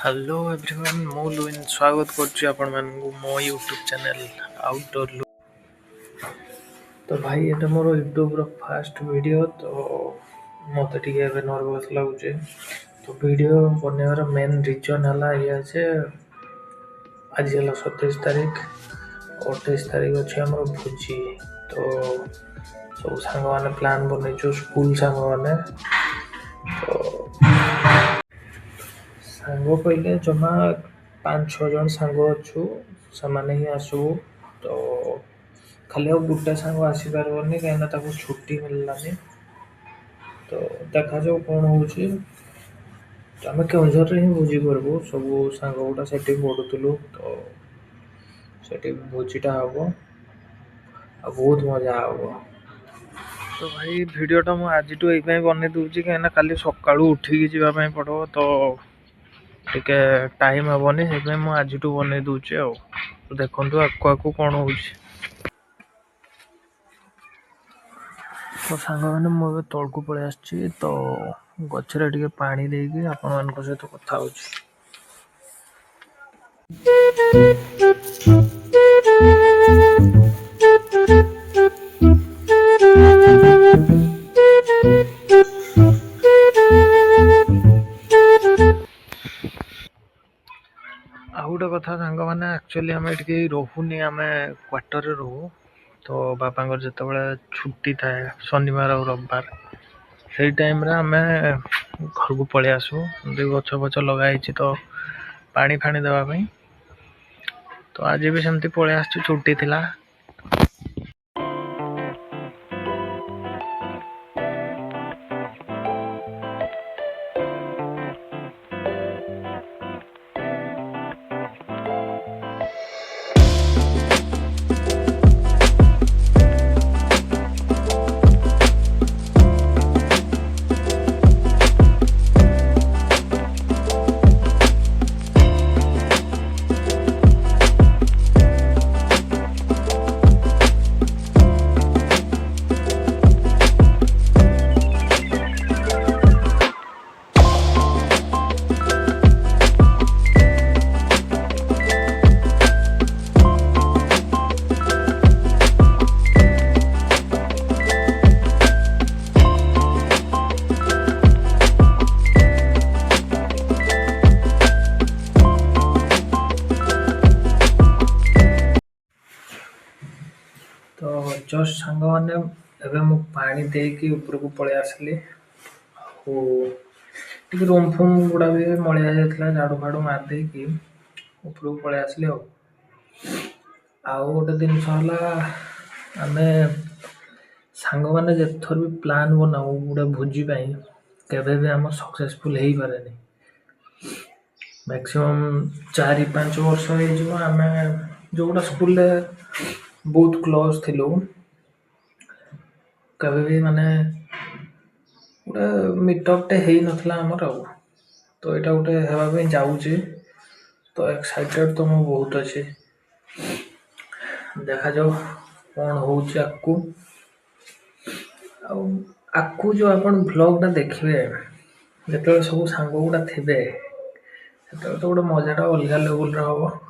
Hello everyone मु Lewin स्वागत करछि आपण मानकु मो यूट्यूब चैनल आउटडोर लुक। तो भाई एटा मोर यूट्यूब रो फर्स्ट वीडियो तो मते टिके एबे नर्वस लागुचे। तो वीडियो बनेवार मेन रीजन हला या जे आज हला 27 तारीख 28 तारीख अछि हमर भोजी। तो सब सांग माने प्लान बनेछु स्कूल सांग माने तो सांग कहले जमा 5-6 जन सांग अच्छु सामाने ही आसु। तो खाली गुटे सांग आसी पारबनी कहीं ताको छुट्टी मिललानी। तो देखा जाऊ कौन होउछि। तो आम केउझर ही भोजी करबू सब सांग गुटा सेठी पढ़ुलु। तो सेठी भोजीटा हम आ बहुत मजा हम। तो भाई वीडियोटा मु आज बने दूची कहीं काली सकाळू उठिकी जावाई पड़ो। तो टिके टाइम हेनी से आज बन दूचे आ देखु आकु आकु कौन हो। तो सांग मैंने मुझे तौक पलि आसी तो गचर टे पानी देकी आपण मान सहित कथा हो। आ गोटे कथा सांग मैंने एक्चुअली आम ये रोनी आम क्वार्टर रोहू। तो बापा जिते बड़े छुट्टी थाए शनिवार और रविवार से टाइम रे आम घर को पलि आसू। गछ फच लगाई तो पानी फाणी देवाई। तो आज भी सेमती पलि आस छुट्टी थिला। तो जस्ट सांग मैंने एवं मु पानी देकी ऊपर को पलि आसली। रूम फूम गुड़ा भी मलिया जाता झाड़ू फाड़ू मारदे कि ऊपर को पलि आसली। आउ गोटे जिनस आम सांग मैंने जेथर भी प्लान बनाऊ गोटे भोजी केवे भी आम सक्सेसफुल हो पारे। मैक्सिमम 4-5 वर्ष आम जो गोटा स्कूल बहुत क्लोज थिलु कभी भी माने गोटे मीटअप टे हेई नथला हमर। तो एटा गोटे हेबा पे जाउची। तो एक्साइटेड तो मैं बहुत अच्छे देखा जाओ कौन होउची आकु। आकु जो अपन ब्लॉग टा देखिए जो सब सांग गुड़ा थे तो गोटे मजाटा अलग लेवल हम।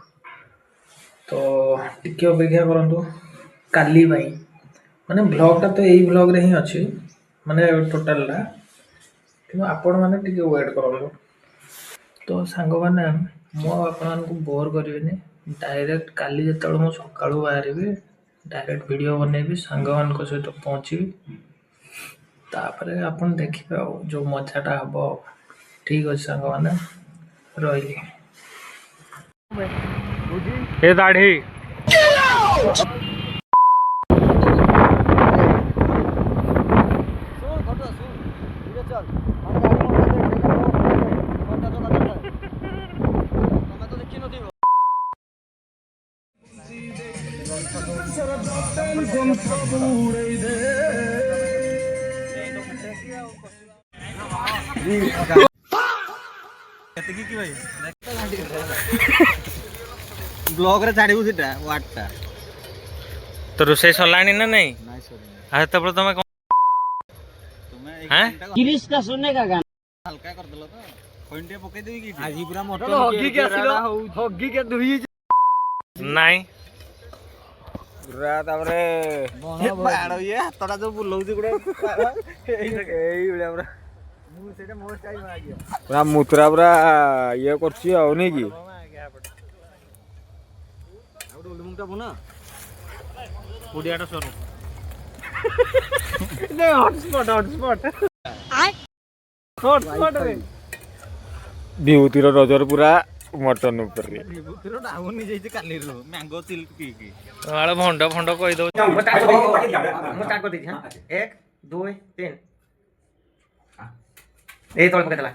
तो टिके अपेक्षा करंतु काली माने ब्लॉग टा तो यही ब्लॉग रे ही अच्छी माने टोटल ला कि आपण माने टिके वेट करो। तो सांग माने मो आपन को बोर करिवेनी डायरेक्ट काली जतळ मो सकाळू बाहरबी डायरेक्ट वीडियो बनेबी सांग मान को सहित पहुंची तापरे आपण देखिबे जो मजाटा हबो। ठीक अछि सांग माने रहिली ए दाढ़ी ब्लॉग रे छाड़िबु सेटा वाटटा तो रोसे सलानी ना नहीं नाइ सरी आ तब तुम तुम्हें हैं गिरीश का सुनने का गाना हल्का कर दलो तो ଖଣ୍ଡେ ପକେଇ ଦେବି କି ଆଜି ପୁରା ମଟନ ହଗି କି ଆସିଲ ହଗି କେ ଦୁହି ନାଇଁ ପୁରା ତାପରେ ବାଡ଼ ଇଏ ହାତଟା ଯୋଉ ବୁଲଉଛି ଗୋଟେ ଏଇଭଳିଆ ପୁରା ମୁଁ ସେଇଟା ମୋ ଷ୍ଟାଇଲ ମାଗିଆ ପୁରା ମୁତୁରା ପୁରା ଇଏ କରୁଛି ଆଉ ନାଇଁ କି ଆଉ ଗୋଟେ ଉଲୁମୁଟା ବନା କୋଡ଼ିଆଟା ସରୁ ହଟସ୍ପଟ ରେ ବିଭୂତିର ରଜର ପୁରା ମଟନ ଉପରେ ବିଭୂତିର ଡାଉନ ହେଇଯାଇଛି କାଲିରୁ ମ୍ୟାଙ୍ଗୋ ଚିଲ୍କ ପିଇକି ଆଳେ ଭଣ୍ଡ ଫଣ୍ଡ କହିଦଉ ମୁଁ ଷ୍ଟାର୍ଟ କରିଦେଇଛି ହଁ 1 2 3 ଏଇ ତଳେ ପକେଇଦେଲା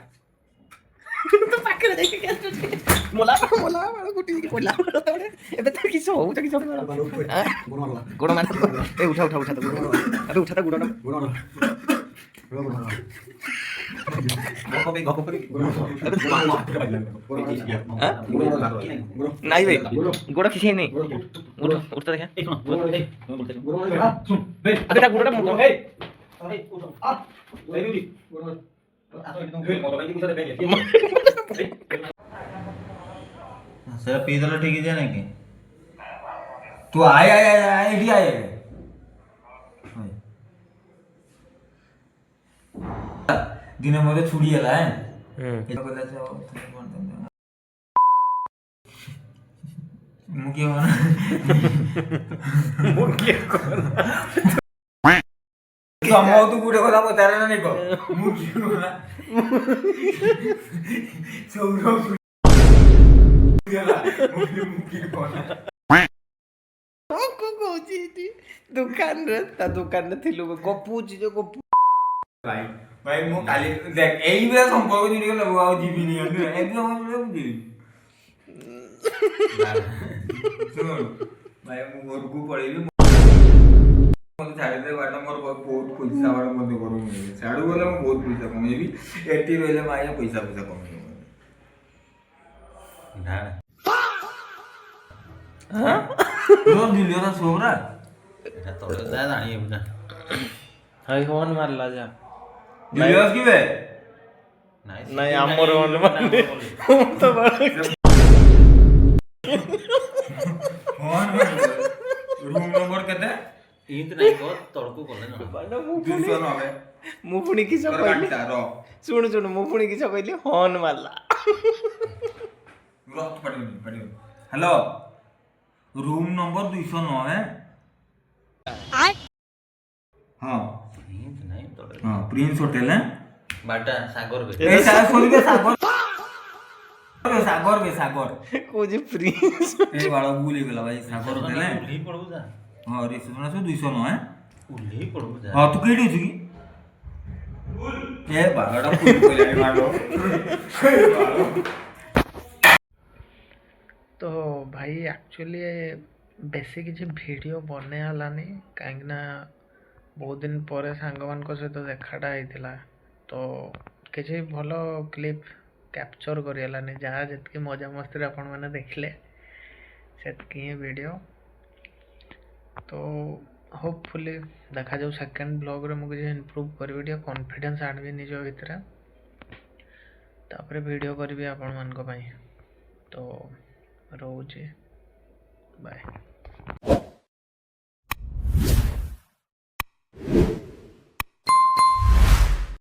ତୋ ପାଖରେ ଯାଇକି ମୋଲା ବାଳ ଗୁଟି ପଡିଲା ଏବେ ତ କିଛି ହଉ ତ କିଛି ଗୋଡ଼ ମାର ଏ ଉଠା ତ ଗୋଡ଼ ଆବେ ଉଠା ତ ଗୋଡ଼ଟା ନାଇଁ ଭାଇ ଗୋଡ଼ କିଛି ହେଇନି ଉଠତା ଦେଖା ଆବେ ତା ଗୋଡ଼ଟା ସେଟା ପିଇ ଦେଲେ ଠିକ ହେଇଯାଏ ନାଇଁ କି ତୁ ଆଏ ଏଠି ଆଏ ଦିନେ ମତେ ଛୁଡ଼ି ହେଲା ମୁଁ କିଏ ତମ ତୁ ଗୋଟେ କଥା ପଚାରେ ନା ନାଇଁ କହ ମୁଁ କିଏ କଲା ଦୋକାନରେ ତା ଦୋକାନରେ ଥିଲୁ ଗପୁଛି ଯୋଉ ଗପୁ ଭାଇ ମୁଁ କାଲି ଦେଖ ଏଇଭଳିଆ ସମ୍ପର୍କ ଚିଡ଼ିଗଲେ ମୁଁ ଆଉ ଯିବିନି ଏମିତି ମୁଁ ଯିବି ଶୁଣ ଭାଇ ମୁଁ ଘରକୁ ପଳେଇବି ମତେ ଛାଡ଼ିଦେ ବାଟ ମୋର ବହୁତ ପଇସା ବାଟ ମତେ ଘରକୁ ମିଳିବ ସିଆଡ଼ୁ ଗଲେ ମୁଁ ବହୁତ ପଇସା କମେଇବି ଏଠି ରହିଲେ ମାୟା ପଇସା କମେଇବ ଦିଲ୍ଲୀର ଶୋରା ହାଇ ହର୍ନ ମାରିଲା ଯା ଦିଲ୍ଲୀର କିବେ ନାଇଁ ଆମର ମାନେ ତ ରୁମ୍ ନମ୍ବର କେତେ ମୁଁ ପୁଣି କିସ କହିଲି ଶୁଣୁ ମୁଁ ପୁଣି କିସ କହିଲି ହର୍ନ ମାରିଲା ହ୍ୟାଲୋ ରୁମ୍ ନମ୍ବର 209 ହଁ ହଁ ପ୍ରିନ୍ସ ହୋଟେଲ ସାଗର କହୁଛି ପ୍ରିନ୍ସ ଏ ବାଳ ଭୁଲ ହେଇଗଲା ଭାଇ ସାଗର ହୋଟେଲ ହଁ ରିସେପସନ ଆସ 209 ହଁ ତୁ କେଠି ଅଛୁ କି ଏ ବାଳଟା ଫୁଲ କଇଲାଣି ବାଳ ତ ଭାଇ ଆକ୍ଚୁଆଲି ବେଶୀ କିଛି ଭିଡ଼ିଓ ବନେଇ ହେଲାନି କାହିଁକିନା ବହୁତ ଦିନ ପରେ ସାଙ୍ଗମାନଙ୍କ ସହିତ ଦେଖାଟା ହେଇଥିଲା ତ କିଛି ଭଲ କ୍ଲିପ୍ କ୍ୟାପଚର୍ କରିହେଲାନି ଯାହା ଯେତିକି ମଜାମସ୍ତିରେ ଆପଣମାନେ ଦେଖିଲେ ସେତିକି ହିଁ ଭିଡ଼ିଓ ତ ହୋପଫୁଲି ଦେଖାଯାଉ ସେକେଣ୍ଡ ବ୍ଲଗ୍ରେ ମୁଁ କିଛି ଇମ୍ପ୍ରୁଭ୍ କରିବି ଟିକେ କନଫିଡେନ୍ସ ଆଣିବି ନିଜ ଭିତରେ ତାପରେ ଭିଡ଼ିଓ କରିବି ଆପଣମାନଙ୍କ ପାଇଁ ତ ରହୁଛି ବାଏ।